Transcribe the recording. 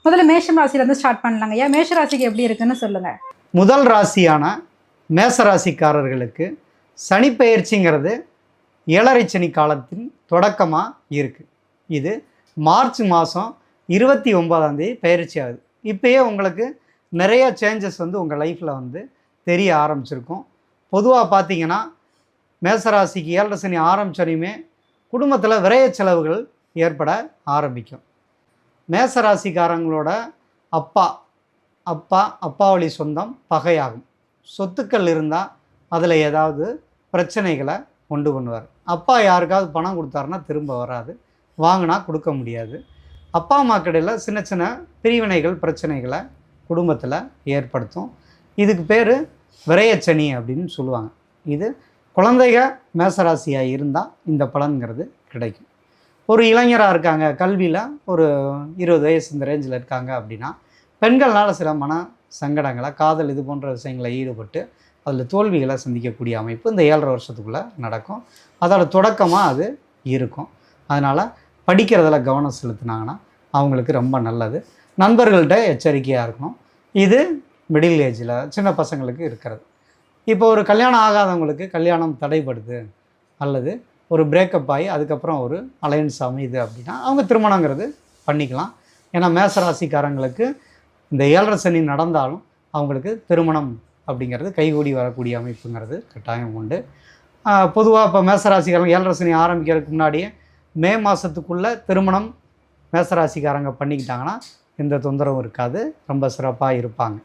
முதல்ல மேஷம் ராசியிலேருந்து ஸ்டார்ட் பண்ணலாங்க ஐயா. மேஷ ராசிக்கு எப்படி இருக்குன்னு சொல்லுங்கள். முதல் ராசியான மேசராசிக்காரர்களுக்கு சனி பெயர்ச்சிங்கிறது 7.5 சனி காலத்தின் தொடக்கமாக இருக்குது. இது மார்ச் மாதம் 29ஆம் தேதி பயிற்சி ஆகுது. இப்போயே உங்களுக்கு நிறைய சேஞ்சஸ் உங்கள் லைஃப்பில் தெரிய ஆரம்பிச்சிருக்கும். பொதுவாக பார்த்தீங்கன்னா மேசராசிக்கு 7.5 சனி ஆரம்பிச்சோனையுமே குடும்பத்தில் விரய செலவுகள் ஏற்பட ஆரம்பிக்கும். மேசராசிக்காரங்களோட அப்பா வழி சொந்தம் பகையாகும். சொத்துக்கள் இருந்தால் அதில் ஏதாவது பிரச்சனைகளை கொண்டு பண்ணுவார். அப்பா யாருக்காவது பணம் கொடுத்தாருன்னா திரும்ப வராது, வாங்கினா கொடுக்க முடியாது. அப்பா அம்மா கடையில் சின்ன சின்ன பிரிவினைகள் பிரச்சனைகளை குடும்பத்தில் ஏற்படுத்தும். இதுக்கு பேர் விரயச்சனி அப்படின்னு சொல்லுவாங்க. இது குழந்தைக மேசராசியாக இருந்தால் இந்த பலன்கிறது கிடைக்கும். ஒரு இளைஞராக இருக்காங்க, கல்வியில் ஒரு 20 வயசு இந்த ரேஞ்சில் இருக்காங்க அப்படின்னா பெண்கள்னால் சில மன சங்கடங்களை, காதல் இது போன்ற விஷயங்களை ஈடுபட்டு அதில் தோல்விகளை சந்திக்கக்கூடிய அமைப்பு இந்த 7.5 வருஷத்துக்குள்ளே நடக்கும். அதோட தொடக்கமாக அது இருக்கும். அதனால் படிக்கிறதில் கவனம் செலுத்தினாங்கன்னா அவங்களுக்கு ரொம்ப நல்லது. நண்பர்கள்ட்ட எச்சரிக்கையாக இருக்கணும். இது மிடில் ஏஜில் சின்ன பசங்களுக்கு இருக்கிறது. இப்போ ஒரு கல்யாணம் ஆகாதவங்களுக்கு கல்யாணம் தடைப்படுது அல்லது ஒரு பிரேக்கப் ஆகி அதுக்கப்புறம் ஒரு அலையன்ஸ் அமையுது அப்படின்னா அவங்க திருமணங்கிறது பண்ணிக்கலாம். ஏன்னா மேசராசிக்காரங்களுக்கு இந்த 7.5 சனி நடந்தாலும் அவங்களுக்கு திருமணம் அப்படிங்கிறது கைகூடி வரக்கூடிய அமைப்புங்கிறது கட்டாயம் உண்டு. பொதுவாக இப்போ மேசராசிக்காரங்க 7.5 சனி ஆரம்பிக்கிறதுக்கு முன்னாடியே மே மாதத்துக்குள்ளே திருமணம் மேசராசிக்காரங்க பண்ணிக்கிட்டாங்கன்னா எந்த தொந்தரவும் இருக்காது, ரொம்ப சிறப்பாக இருப்பாங்க.